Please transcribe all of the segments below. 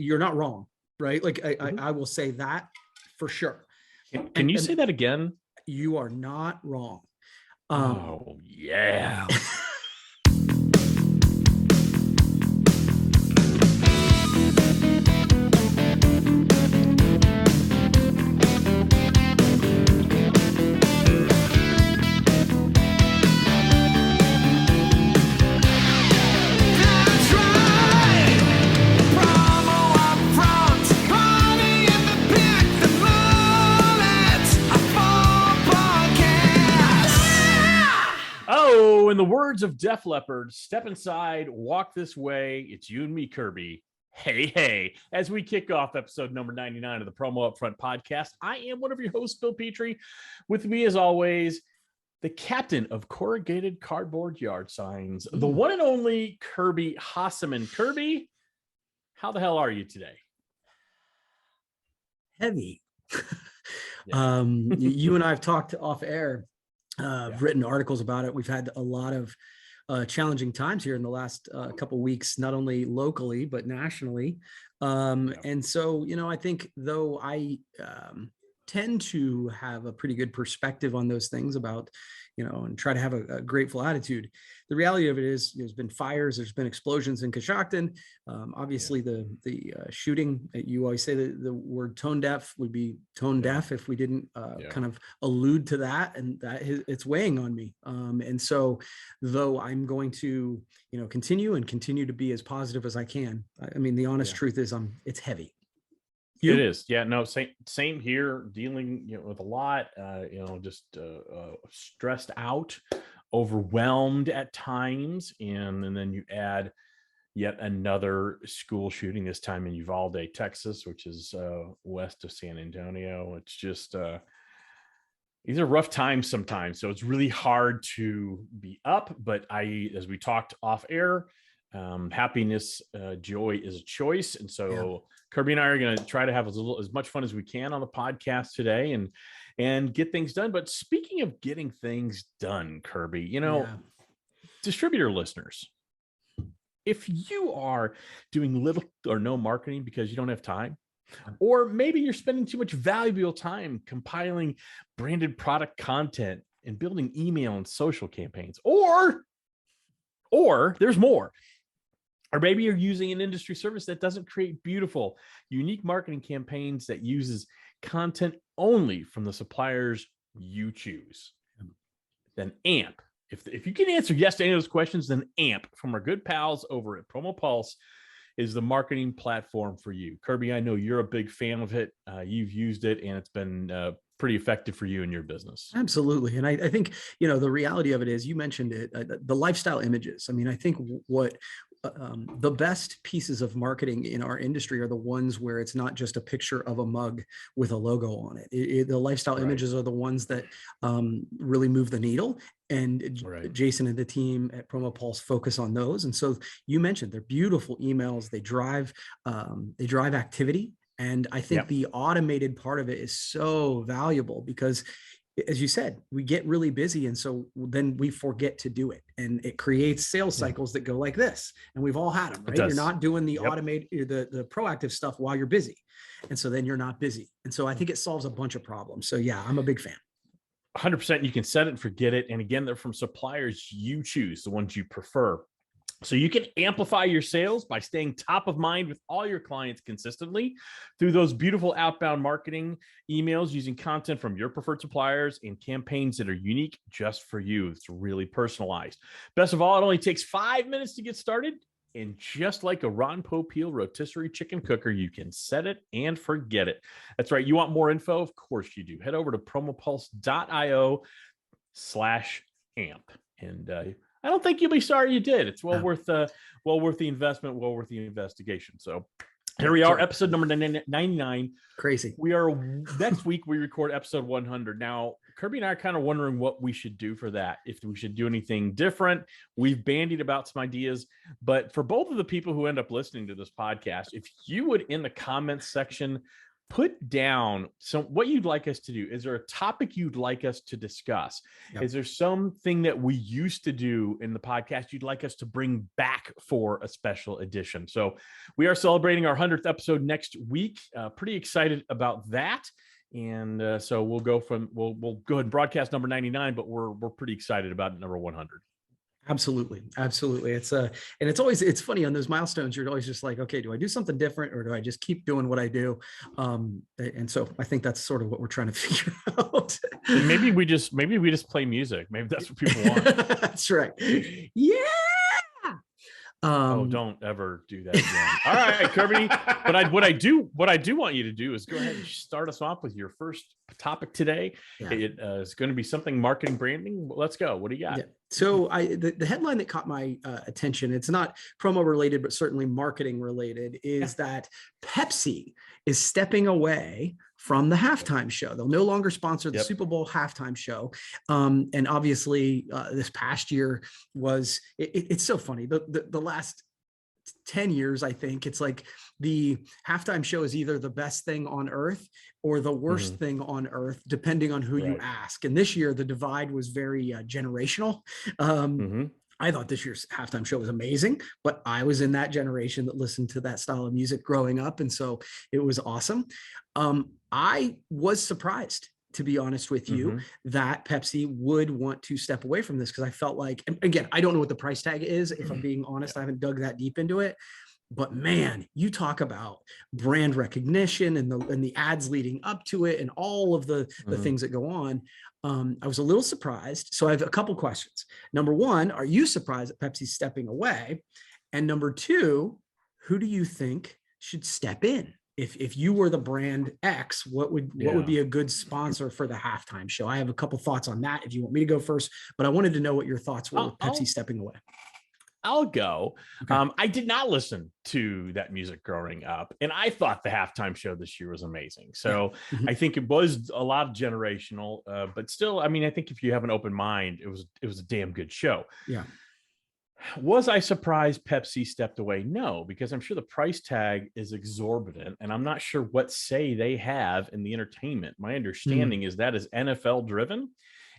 you're not wrong, right? Like I will say that for sure. Can you say that again? You are not wrong. Oh, yeah. In the words of Def Leppard, step inside, walk this way. It's you and me, Kirby. Hey, hey. As we kick off episode number 99 of the PromoUpfront podcast, I am one of your hosts, Bill Petrie. With me, as always, the captain of corrugated cardboard yard signs, the one and only Kirby Hasseman. Kirby, how the hell are you today? Heavy. You and I have talked off air. I've written articles about it. We've had a lot of challenging times here in the last couple of weeks, not only locally, but nationally. And so, I think though I tend to have a pretty good perspective on those things about, and try to have a grateful attitude. The reality of it is there's been fires, there's been explosions in Coshocton. Obviously the shooting, you always say that the word tone deaf would be tone deaf if we didn't kind of allude to that, and that it's weighing on me. And so though I'm going to, continue to be as positive as I can. I mean, the honest truth is it's heavy. You? It is. Yeah, no, same here, dealing with a lot, just stressed out, overwhelmed at times. And then you add yet another school shooting, this time in Uvalde, Texas, which is west of San Antonio. It's just, these are rough times sometimes. So it's really hard to be up. But as we talked off air, happiness, joy is a choice. And so Kirby and I are going to try to have as much fun as we can on the podcast today and get things done. But speaking of getting things done, Kirby, distributor listeners, if you are doing little or no marketing because you don't have time, or maybe you're spending too much valuable time compiling branded product content and building email and social campaigns, or there's more. Or maybe you're using an industry service that doesn't create beautiful, unique marketing campaigns that uses content only from the suppliers you choose. Then AMP. If you can answer yes to any of those questions, then AMP from our good pals over at PromoPulse is the marketing platform for you. Kirby, I know you're a big fan of it. You've used it, and it's been pretty effective for you and your business. Absolutely. And I think, the reality of it is, you mentioned it, the lifestyle images. I mean, I think what the best pieces of marketing in our industry are the ones where it's not just a picture of a mug with a logo on it. The lifestyle images are the ones that really move the needle. And Jason and the team at PromoPulse focus on those. And so you mentioned they're beautiful emails. They drive activity. And I think the automated part of it is so valuable because, as you said, we get really busy. And so then we forget to do it. And it creates sales cycles that go like this. And we've all had them, right? You're not doing the automated, the proactive stuff while you're busy. And so then you're not busy. And so I think it solves a bunch of problems. So yeah, I'm a big fan. 100%. You can set it and forget it. And again, they're from suppliers you choose, the ones you prefer. So you can amplify your sales by staying top of mind with all your clients consistently through those beautiful outbound marketing emails, using content from your preferred suppliers and campaigns that are unique just for you. It's really personalized. Best of all, it only takes 5 minutes to get started. And just like a Ron Popeil rotisserie chicken cooker, you can set it and forget it. That's right. You want more info? Of course you do. Head over to promopulse.io/amp. And I don't think you'll be sorry you did. It's well worth the investment, well worth the investigation. So here we are, episode number 99. Crazy. We are next week. We record episode 100. Now, Kirby and I are kind of wondering what we should do for that. If we should do anything different. We've bandied about some ideas, but for both of the people who end up listening to this podcast, if you would in the comments section put down what you'd like us to do. Is there a topic you'd like us to discuss? Yep. Is there something that we used to do in the podcast you'd like us to bring back for a special edition? So we are celebrating our 100th episode next week. Pretty excited about that. And so we'll go ahead and broadcast number 99, but we're pretty excited about number 100. Absolutely. It's and it's funny on those milestones, you're always just like, okay, do I do something different or do I just keep doing what I do? And so I think that's sort of what we're trying to figure out. Maybe we just play music. Maybe that's what people want. That's right. Yeah. Don't ever do that again. All right, Kirby. But what I do want you to do is go ahead and start us off with your first topic today. Yeah. It is going to be something marketing, branding. Let's go. What do you got? Yeah. So the headline that caught my attention, it's not promo related, but certainly marketing related, is that Pepsi is stepping away from the halftime show. They'll no longer sponsor the Super Bowl halftime show. And obviously this past year was, it's so funny. The last 10 years, I think it's like the halftime show is either the best thing on earth or the worst thing on earth, depending on who you ask. And this year, the divide was very generational. I thought this year's halftime show was amazing, but I was in that generation that listened to that style of music growing up. And so it was awesome. I was surprised, to be honest with you, that Pepsi would want to step away from this, because I felt like, again, I don't know what the price tag is. If I'm being honest, I haven't dug that deep into it. But man, you talk about brand recognition and the ads leading up to it and all of the things that go on. I was a little surprised. So I have a couple questions. Number one, are you surprised that Pepsi's stepping away? And number two, who do you think should step in? If you were the brand X, what would be a good sponsor for the halftime show? I have a couple thoughts on that if you want me to go first, but I wanted to know what your thoughts were with Pepsi stepping away. I'll go. Okay. I did not listen to that music growing up, and I thought the halftime show this year was amazing. So I think it was a lot of generational, but still, I mean, I think if you have an open mind, it was a damn good show. Yeah. Was I surprised Pepsi stepped away? No, because I'm sure the price tag is exorbitant, and I'm not sure what say they have in the entertainment. My understanding is that is NFL driven.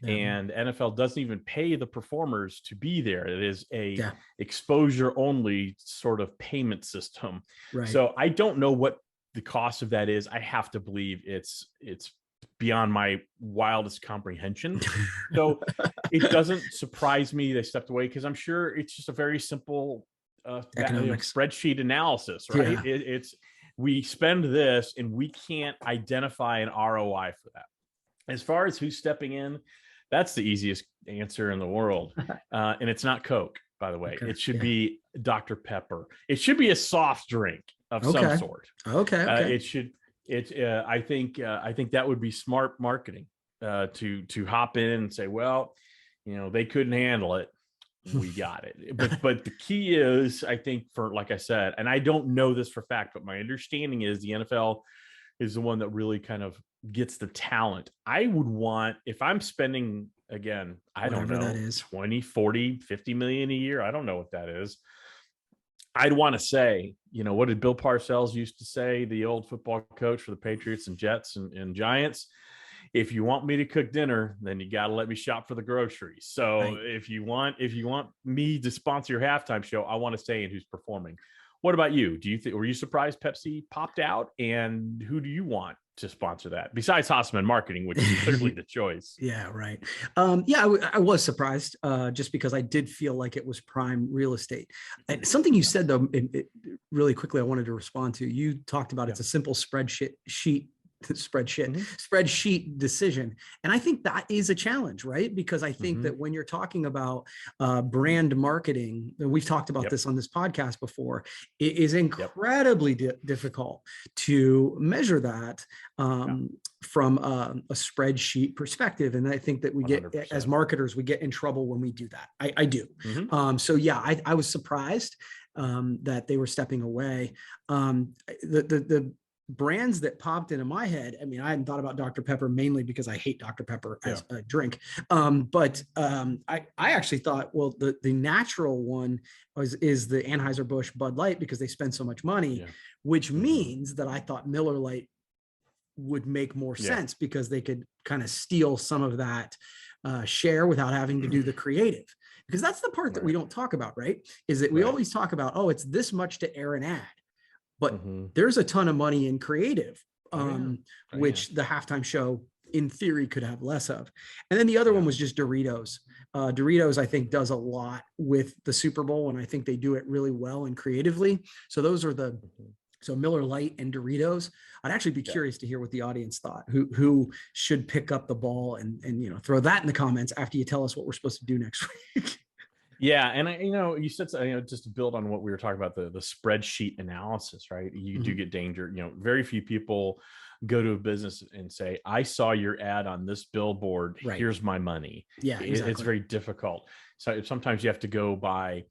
And NFL doesn't even pay the performers to be there. It is a exposure only sort of payment system. Right. So I don't know what the cost of that is. I have to believe it's beyond my wildest comprehension. So it doesn't surprise me they stepped away, because I'm sure it's just a very simple spreadsheet analysis, right? Yeah. It's we spend this and we can't identify an ROI for that. As far as who's stepping in, that's the easiest answer in the world. And it's not Coke, by the way. Okay. It should be Dr. Pepper. It should be a soft drink of some sort. Okay. I think that would be smart marketing to hop in and say, well, they couldn't handle it. We got it. But the key is, I think, for, like I said, and I don't know this for fact, but my understanding is the NFL is the one that really kind of gets the talent. I would want, if I'm spending, again, I don't know, that is 20, 40, 50 million a year. I don't know what that is. I'd want to say, what did Bill Parcells used to say, the old football coach for the Patriots and Jets and Giants? If you want me to cook dinner, then you got to let me shop for the groceries. So if you want me to sponsor your halftime show, I want to say in who's performing. What about you? Were you surprised Pepsi popped out? And who do you want to sponsor that besides Hosman Marketing, which is clearly the choice? Yeah, right. I was surprised just because I did feel like it was prime real estate. And something you said though, really quickly, I wanted to respond to. You talked about it's a simple spreadsheet decision. And I think that is a challenge, right? Because I think that when you're talking about brand marketing, and we've talked about this on this podcast before, it is incredibly difficult to measure that from a spreadsheet perspective. And I think that we get, 100%. As marketers, we get in trouble when we do that. I do. So yeah, I was surprised that they were stepping away. The brands that popped into my head, I mean, I hadn't thought about Dr. Pepper mainly because I hate Dr. Pepper as a drink. But I actually thought, well, the natural one is the Anheuser-Busch Bud Light, because they spend so much money, which means that I thought Miller Lite would make more Yeah. sense, because they could kind of steal some of that share without having to do the creative. Because that's the part that we don't talk about, right? Is that we always talk about, oh, it's this much to air an ad, but there's a ton of money in creative, which the halftime show in theory could have less of. And then the other one was just Doritos. Doritos, I think, does a lot with the Super Bowl, and I think they do it really well and creatively. So those are the so Miller Lite and Doritos. I'd actually be curious to hear what the audience thought. Who should pick up the ball and throw that in the comments after you tell us what we're supposed to do next week. Yeah, and you said, just to build on what we were talking about, the spreadsheet analysis, right? You do get danger. Very few people go to a business and say, "I saw your ad on this billboard. Right. Here's my money." Yeah, exactly. It's very difficult. So sometimes you have to go by,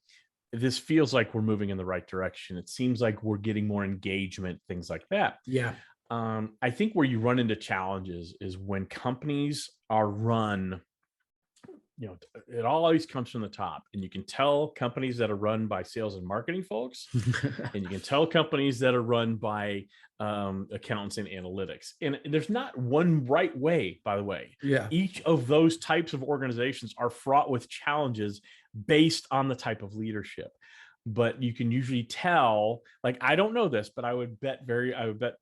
this feels like we're moving in the right direction. It seems like we're getting more engagement, things like that. Yeah. I think where you run into challenges is when companies are run, it always comes from the top, and you can tell companies that are run by sales and marketing folks, and you can tell companies that are run by accountants and analytics. And there's not one right way, by the way. Yeah. Each of those types of organizations are fraught with challenges based on the type of leadership. But you can usually tell, like, I don't know this, but I would bet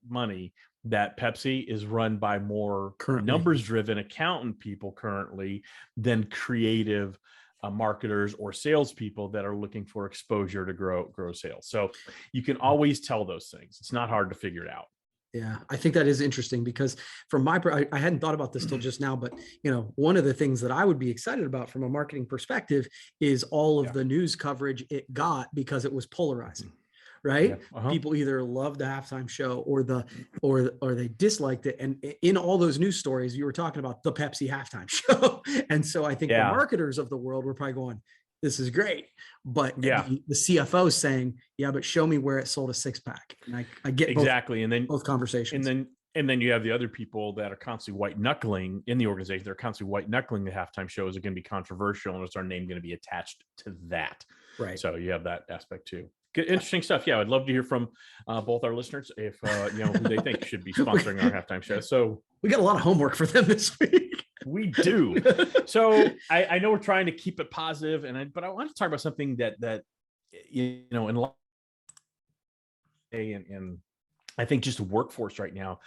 money that Pepsi is run by more numbers-driven accountant people currently than creative marketers or salespeople that are looking for exposure to grow sales. So you can always tell those things. It's not hard to figure it out. Yeah, I think that is interesting, because from I hadn't thought about this till just now, but one of the things that I would be excited about from a marketing perspective is all of the news coverage it got, because it was polarizing, right? People either loved the halftime show or they disliked it. And in all those news stories, you were talking about the Pepsi halftime show. And so I think the marketers of the world were probably going, this is great. But the CFO saying, yeah, but show me where it sold a 6-pack. And I get exactly. And then both conversations. And then you have the other people that are constantly white knuckling in the organization. They're constantly white knuckling the halftime shows are going to be controversial, and is our name going to be attached to that? Right. So you have that aspect too. Good, interesting stuff. Yeah, I'd love to hear from both our listeners if who they think should be sponsoring our halftime show. So we got a lot of homework for them this week. We do. So I know we're trying to keep it positive, but I want to talk about something that in I think just the workforce right now,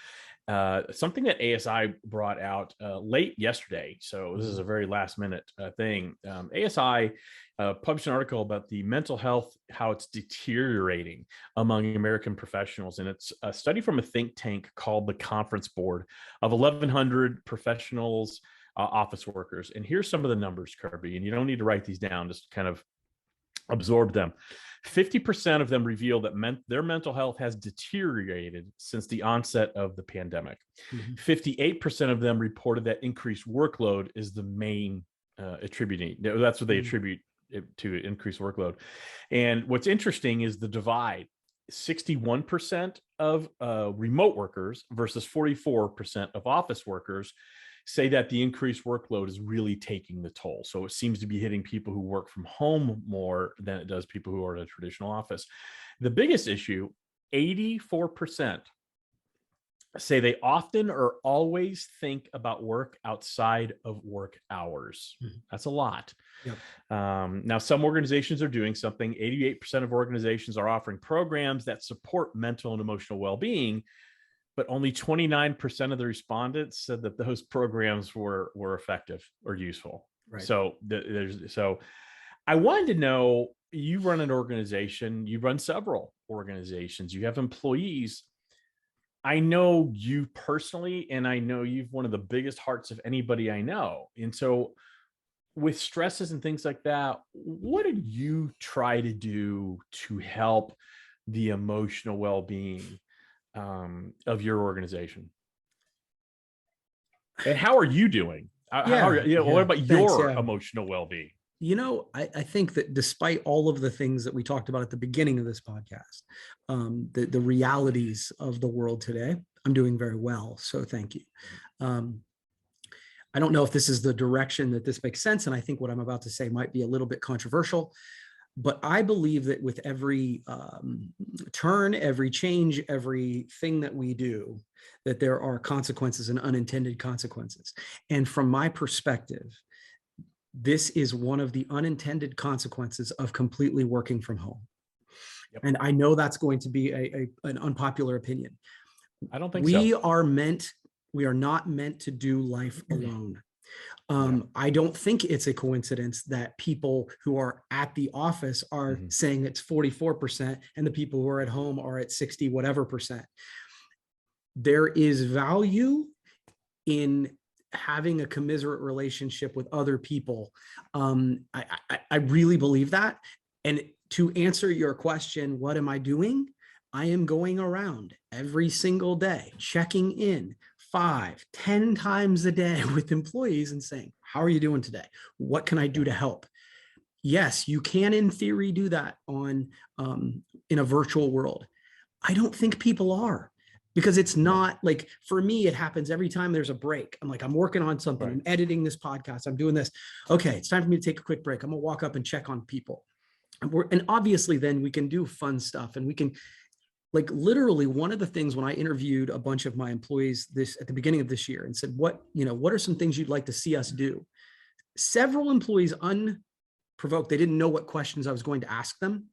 something that ASI brought out late yesterday. So this is a very last minute thing. ASI published an article about the mental health, how it's deteriorating among American professionals. And it's a study from a think tank called the Conference Board of 1,100 professionals, office workers. And here's some of the numbers, Kirby, and you don't need to write these down, just kind of absorb them. 50% of them reveal that their mental health has deteriorated since the onset of the pandemic. 58% of them reported that increased workload is the main attributing. That's what they attribute it to, increased workload. And what's interesting is the divide. 61% of remote workers versus 44% of office workers say that the increased workload is really taking the toll. So it seems to be hitting people who work from home more than it does people who are in a traditional office. The biggest issue, 84% say they often or always think about work outside of work hours. That's a lot. Yep. Now, some organizations are doing something. 88% of organizations are offering programs that support mental and emotional well-being, but only 29% of the respondents said that those programs were effective or useful. Right. So so I wanted to know, you run an organization, you run several organizations, you have employees. I know you personally, and I know you've one of the biggest hearts of anybody I know. And so with stresses and things like that, what did you try to do to help the emotional well-being of your organization? And how are you doing? What about your emotional well-being? I think that despite all of the things that we talked about at the beginning of this podcast, the realities of the world today, I'm doing very well. So thank you. I don't know if this is the direction that this makes sense. And I think what I'm about to say might be a little bit controversial. But I believe that with every turn, every change, everything that we do, that there are consequences and unintended consequences. And from my perspective, this is one of the unintended consequences of completely working from home. Yep. And I know that's going to be an unpopular opinion. I don't think so. We are not meant to do life alone. I don't think it's a coincidence that people who are at the office are saying it's 44% and the people who are at home are at 60 whatever percent. There is value in having a commiserate relationship with other people. I really believe that. And to answer your question, what am I doing? I am going around every single day, checking in 5, 10 times a day with employees and saying, how are you doing today? What can I do to help? Yes, you can in theory do that on in a virtual world. I don't think people are, because it's not like, for me, it happens every time there's a break. I'm like, I'm working on something. I'm editing this podcast. I'm doing this. Okay, it's time for me to take a quick break. I'm gonna walk up and check on people. And obviously then we can do fun stuff, and we can, like, literally one of the things when I interviewed a bunch of my employees at the beginning of this year and said, what are some things you'd like to see us do? Several employees, unprovoked, they didn't know what questions I was going to ask them,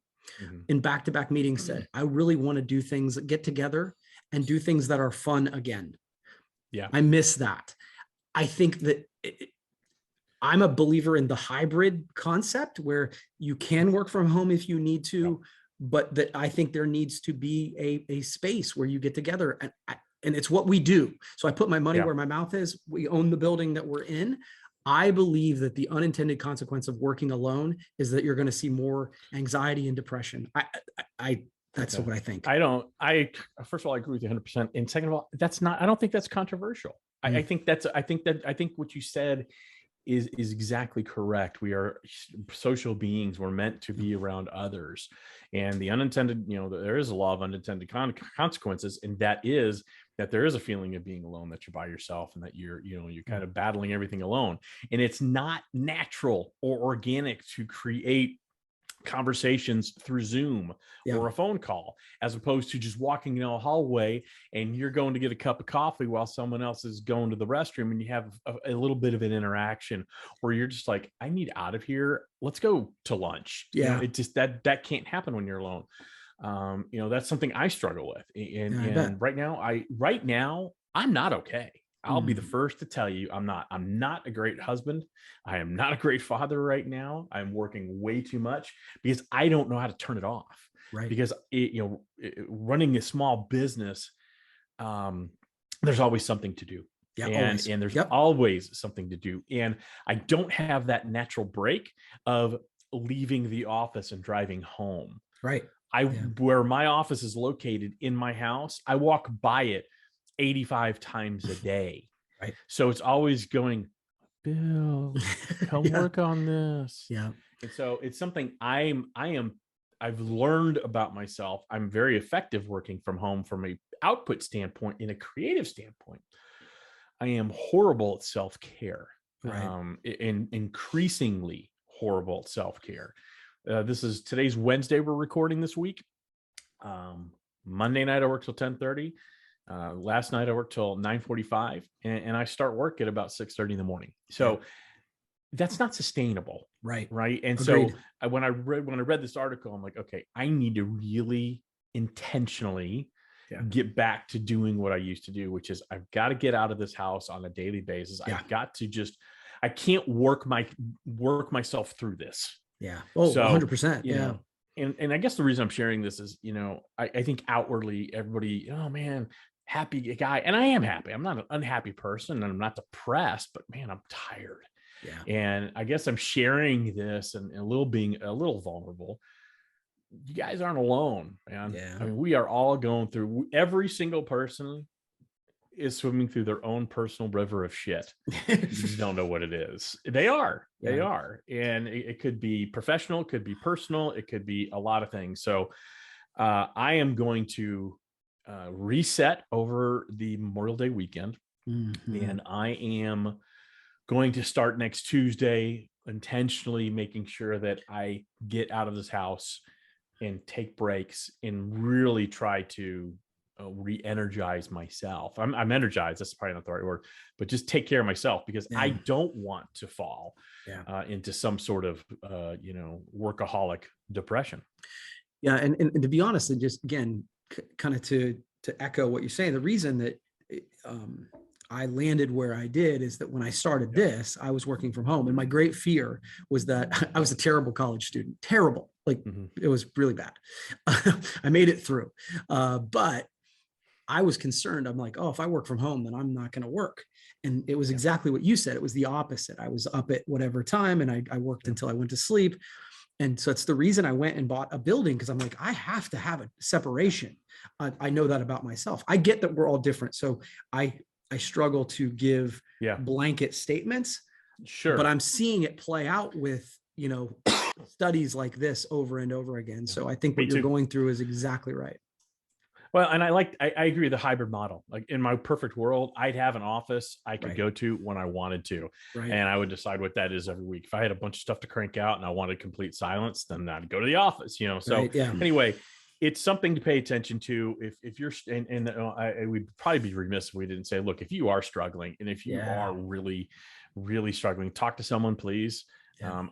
in back-to-back meetings said, I really want to do things, get together and do things that are fun again. Yeah. I miss that. I think that I'm a believer in the hybrid concept where you can work from home if you need to, but that I think there needs to be a space where you get together, and it's what we do. So I put my money where my mouth is. We own the building that we're in. I believe that the unintended consequence of working alone is that you're going to see more anxiety and depression. That's what I think. First of all, I agree with you 100%. And second of all, I don't think that's controversial. I think what you said is exactly correct. We are social beings. We're meant to be around others, and the unintended, there is a law of unintended consequences, and that is that there is a feeling of being alone, that you're by yourself, and that you're kind of battling everything alone. And it's not natural or organic to create conversations through Zoom or a phone call, as opposed to just walking in a hallway and you're going to get a cup of coffee while someone else is going to the restroom, and you have a little bit of an interaction, or you're just like, I need out of here. Let's go to lunch. It just, that can't happen when you're alone. That's something I struggle with. And right now I'm not okay. I'll be the first to tell you, I'm not a great husband. I am not a great father right now. I'm working way too much because I don't know how to turn it off. Right. Because running a small business, there's always something to do. Yeah, and there's always something to do. And I don't have that natural break of leaving the office and driving home. Right. Where my office is located in my house, I walk by it 85 times a day. Right. So it's always going, Bill, come work on this. Yeah. And so it's something I've learned about myself. I'm very effective working from home from a output standpoint, in a creative standpoint. I am horrible at self-care. Right. Increasingly horrible at self-care. Today's Wednesday. We're recording this week. Monday night I worked till 10:30. Last night I worked till 9:45, and I start work at about 6:30 in the morning. So that's not sustainable. Right. And Agreed. so when I read this article, I'm like, okay, I need to really intentionally get back to doing what I used to do, which is I've got to get out of this house on a daily basis. I've got to I can't work myself through this. Yeah. Oh, so, 100%. Yeah. And I guess the reason I'm sharing this is, I think outwardly everybody, oh man, happy guy. And I am happy. I'm not an unhappy person, and I'm not depressed, but man, I'm tired. Yeah. And I guess I'm sharing this and being a little vulnerable. You guys aren't alone, man. Yeah. I mean, we are all going through, every single person is swimming through their own personal river of shit. You just don't know what it is. They are. And it could be professional, it could be personal, it could be a lot of things. So I am going to reset over the Memorial Day weekend. And I am going to start next Tuesday intentionally making sure that I get out of this house and take breaks and really try to re-energize myself. I'm energized. That's probably not the right word, but just take care of myself, because I don't want to fall into some sort of, workaholic depression. Yeah. And to be honest, and just again, kind of to echo what you're saying, the reason that I landed where I did is that when I started this, I was working from home. And my great fear was that I was a terrible college student, terrible. Like it was really bad. I made it through. But I was concerned. I'm like, oh, if I work from home, then I'm not going to work. And it was exactly what you said. It was the opposite. I was up at whatever time and I worked until I went to sleep. And so it's the reason I went and bought a building, because I'm like, I have to have a separation. I know that about myself. I get that we're all different. So I struggle to give blanket statements, but I'm seeing it play out with, studies like this over and over again. So I think what you're going through is exactly right. Well, and I agree with the hybrid model. Like in my perfect world, I'd have an office I could go to when I wanted to, and I would decide what that is every week. If I had a bunch of stuff to crank out and I wanted complete silence, then I'd go to the office, So anyway, it's something to pay attention to. If you're, and I would probably be remiss if we didn't say, look, if you are struggling and if you are really, really struggling, talk to someone, please.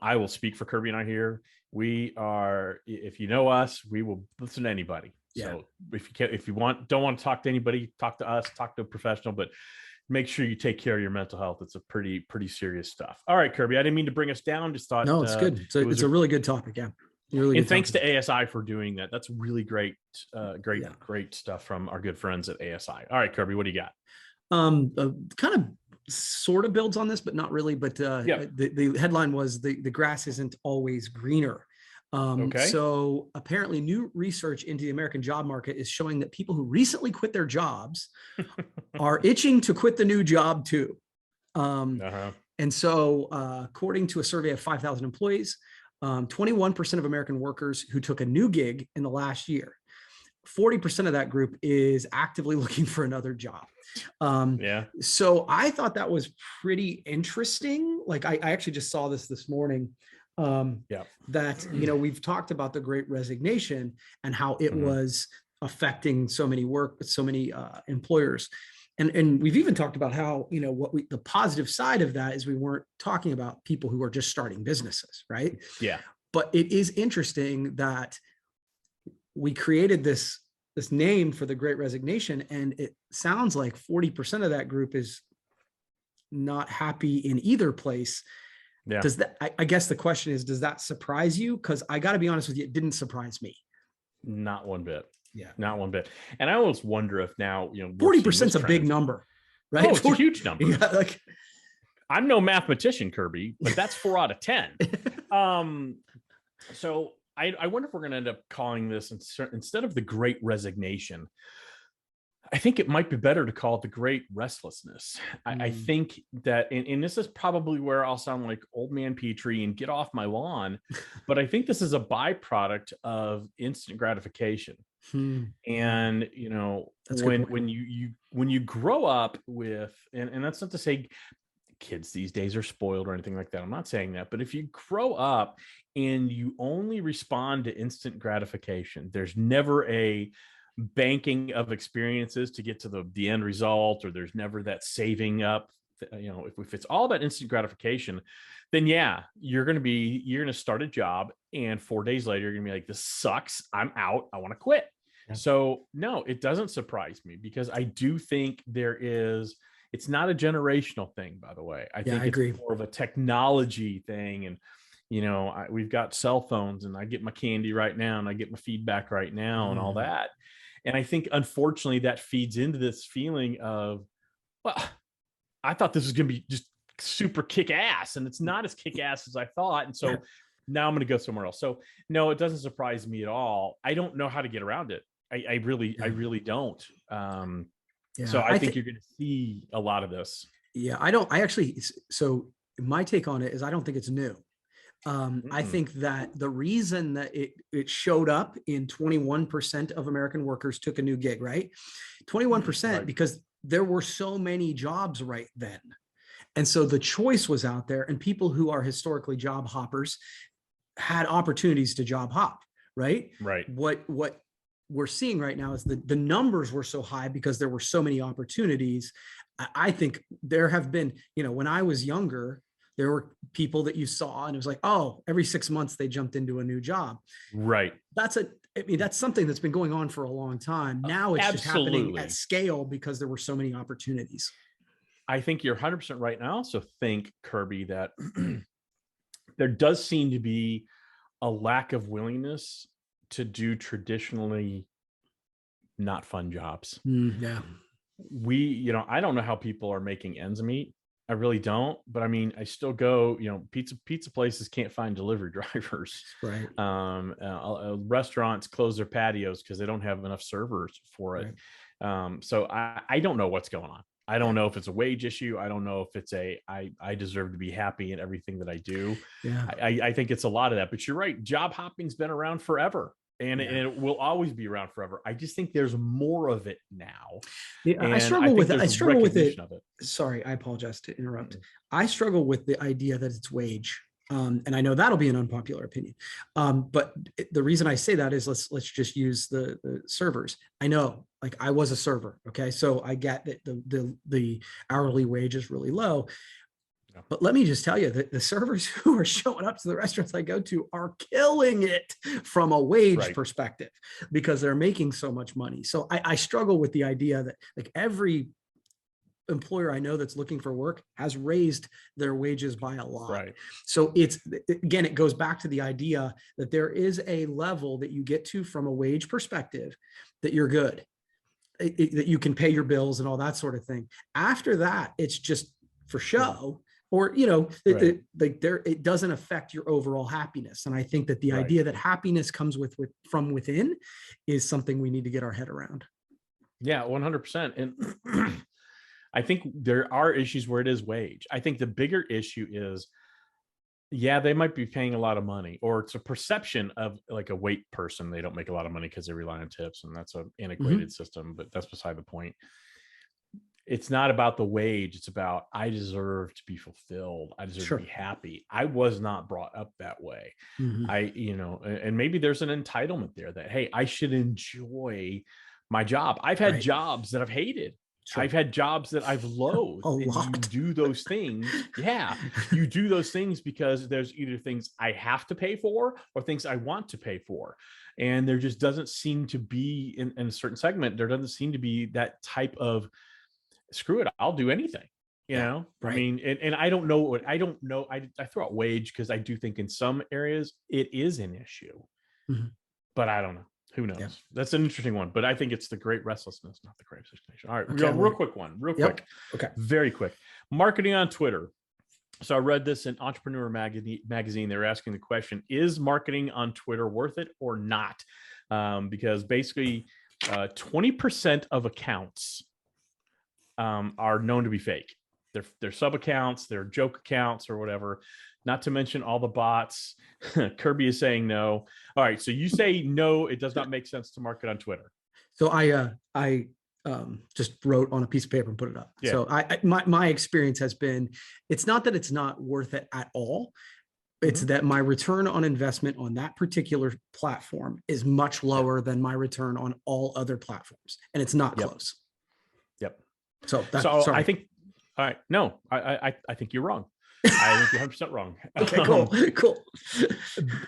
I will speak for Kirby and I here. We are, if you know us, we will listen to anybody. So if you don't want to talk to anybody, talk to us, talk to a professional, but make sure you take care of your mental health. It's a pretty serious stuff. All right, Kirby, I didn't mean to bring us down. Just thought, no, it's good. So it's a really good topic. Yeah. Really, and thanks to ASI for doing that. That's really great, great stuff from our good friends at ASI. All right, Kirby, what do you got? Kind of sort of builds on this, but not really. But the headline was the grass isn't always greener. So apparently new research into the American job market is showing that people who recently quit their jobs are itching to quit the new job too. And so according to a survey of 5,000 employees, 21% of American workers who took a new gig in the last year, 40% of that group is actively looking for another job. So I thought that was pretty interesting. Like I actually just saw this morning. That, we've talked about the Great Resignation and how it was affecting so many employers. And we've even talked about how, the positive side of that is we weren't talking about people who are just starting businesses, right? Yeah. But it is interesting that we created this name for the Great Resignation, and it sounds like 40% of that group is not happy in either place. Yeah. Does that, I guess the question is, does that surprise you? Because I got to be honest with you, it didn't surprise me. Not one bit. Yeah. Not one bit. And I always wonder if now, 40% is a big number, right? Oh, it's a huge number. Yeah, like I'm no mathematician, Kirby, but that's 4 out of 10. So I wonder if we're going to end up calling this, instead of the Great Resignation, I think it might be better to call it the Great Restlessness. I think that, and this is probably where I'll sound like old man Petrie and get off my lawn, but I think this is a byproduct of instant gratification. And when you grow up with, and that's not to say kids these days are spoiled or anything like that. I'm not saying that, but if you grow up and you only respond to instant gratification, there's never a banking of experiences to get to the end result, or there's never that saving up. If it's all about instant gratification, then you're going to start a job, and 4 days later you're going to be like, this sucks, I'm out, I want to quit. So no, it doesn't surprise me, because I do think it's not a generational thing, by the way. I think it's more of a technology thing. And we've got cell phones, and I get my candy right now, and I get my feedback right now, and all that. And I think, unfortunately, that feeds into this feeling of, well, I thought this was going to be just super kick ass, and it's not as kick ass as I thought. And so now I'm going to go somewhere else. So no, it doesn't surprise me at all. I don't know how to get around it. I really don't. So I think you're going to see a lot of this. Yeah, so my take on it is I don't think it's new. I think that the reason that it showed up in 21% of American workers took a new gig, right? 21%, because there were so many jobs right then. And so the choice was out there, and people who are historically job hoppers had opportunities to job hop, right? Right. What we're seeing right now is the numbers were so high because there were so many opportunities. I think there have been, when I was younger, there were people that you saw and it was like, oh, every 6 months they jumped into a new job. Right. That's something that's been going on for a long time. Now it's just happening at scale because there were so many opportunities. I think you're 100% right. And I also think, Kirby, that there does seem to be a lack of willingness to do traditionally not fun jobs. Yeah. I don't know how people are making ends meet. I really don't. But I mean, I still go, pizza places can't find delivery drivers. Right. Restaurants close their patios because they don't have enough servers for it. Right. So I don't know what's going on. I don't know if it's a wage issue. I don't know if it's I deserve to be happy in everything that I do. Yeah. I think it's a lot of that, but you're right. Job hopping's been around forever. And it will always be around forever. I just think there's more of it now. Yeah, I struggle with it. Sorry, I apologize to interrupt. Mm-hmm. I struggle with the idea that it's wage. And I know that'll be an unpopular opinion. But the reason I say that is let's just use the servers. I know, like, I was a server. Okay. So I get that the hourly wage is really low. But let me just tell you that the servers who are showing up to the restaurants I go to are killing it from a wage perspective because they're making so much money. So I struggle with the idea that, like, every employer I know that's looking for work has raised their wages by a lot. Right. So it goes back to the idea that there is a level that you get to from a wage perspective that you're good, that you can pay your bills and all that sort of thing. After that, it's just for show. Or, it doesn't affect your overall happiness. And I think that the idea that happiness comes from within is something we need to get our head around. Yeah, 100%. And I think there are issues where it is wage. I think the bigger issue is, they might be paying a lot of money, or it's a perception of, like, a wait person. They don't make a lot of money because they rely on tips, and that's an antiquated system, but that's beside the point. It's not about the wage. It's about, I deserve to be fulfilled. I deserve to be happy. I was not brought up that way. Mm-hmm. And maybe there's an entitlement there that, hey, I should enjoy my job. I've had jobs that I've hated. Sure. I've had jobs that I've loathed. You do those things. Yeah. You do those things because there's either things I have to pay for or things I want to pay for. And there just doesn't seem to be in a certain segment, there doesn't seem to be that type of, screw it, I'll do anything, know? Right. I mean, and I don't know. I throw out wage because I do think in some areas it is an issue, but I don't know. Who knows? Yeah. That's an interesting one, but I think it's the great restlessness, not the great resignation. All right. Real quick one. Real quick. Okay. Very quick. Marketing on Twitter. So I read this in Entrepreneur Magazine. They were asking the question, is marketing on Twitter worth it or not? Because basically 20% of accounts are known to be fake. They're sub accounts, they're joke accounts or whatever, not to mention all the bots. Kirby is saying no. All right. So you say no, it does not make sense to market on Twitter. So I just wrote on a piece of paper and put it up. Yeah. So my experience has been, it's not that it's not worth it at all. It's that my return on investment on that particular platform is much lower than my return on all other platforms. And it's not close. Yep. So I think, all right, no, I think you're wrong. I think you're 100% wrong. Okay, cool.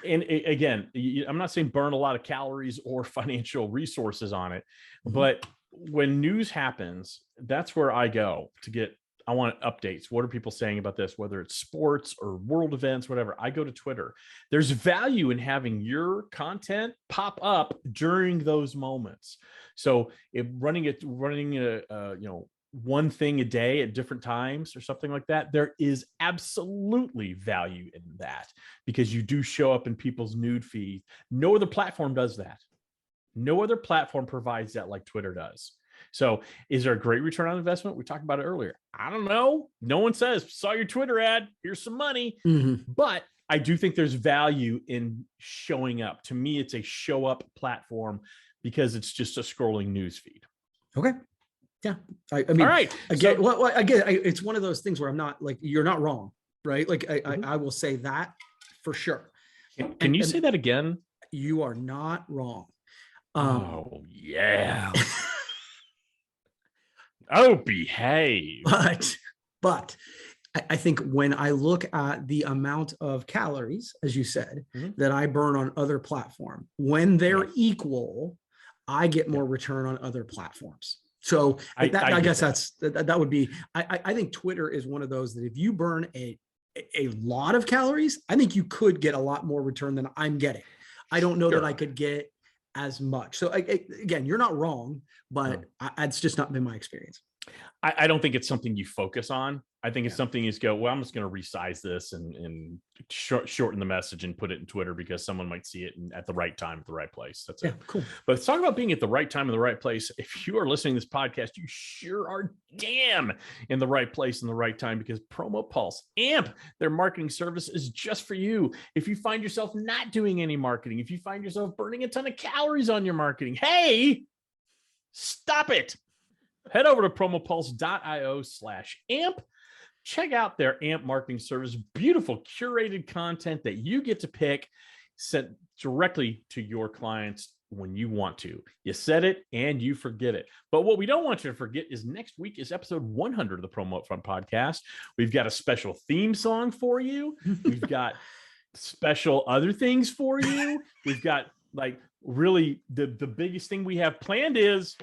And again, I'm not saying burn a lot of calories or financial resources on it, but when news happens, that's where I go to get, I want updates. What are people saying about this? Whether it's sports or world events, whatever, I go to Twitter. There's value in having your content pop up during those moments. So if running one thing a day at different times or something like that, there is absolutely value in that because you do show up in people's news feed. No other platform does that. No other platform provides that like Twitter does. So is there a great return on investment? We talked about it earlier. I don't know. No one says, saw your Twitter ad, here's some money. But I do think there's value in showing up. To me, it's a show up platform because it's just a scrolling news feed. Okay. Yeah. I mean, All right. again, So, well, again, it's one of those things where I'm not like, you're not wrong, right? Like I will say that for sure. can you say And that again? you are not wrong. Oh, yeah. Oh, behave. But I think when I look at the amount of calories, as you said, that I burn on other platform, when they're equal, I get more return on other platforms. So I guess that would be, I think Twitter is one of those that if you burn a lot of calories, I think you could get a lot more return than I'm getting. I don't know that I could get as much. So again, you're not wrong, but it's just not been my experience. I don't think it's something you focus on. I think it's something you just go, well, I'm just going to resize this and shorten the message and put it in Twitter because someone might see it at the right time, at the right place. That's it. Cool. But let's talk about being at the right time in the right place. If you are listening to this podcast, you sure are damn in the right place in the right time, because PromoPulse AMP, their marketing service, is just for you. If you find yourself not doing any marketing, if you find yourself burning a ton of calories on your marketing, hey, stop it. Head over to promopulse.io/amp. Check out their AMP marketing service, beautiful curated content that you get to pick, sent directly to your clients when you want to. You said it and you forget it. But what we don't want you to forget is next week is episode 100 of the PromoPulse podcast. We've got a special theme song for you. We've got special other things for you. We've got, like, really the biggest thing we have planned is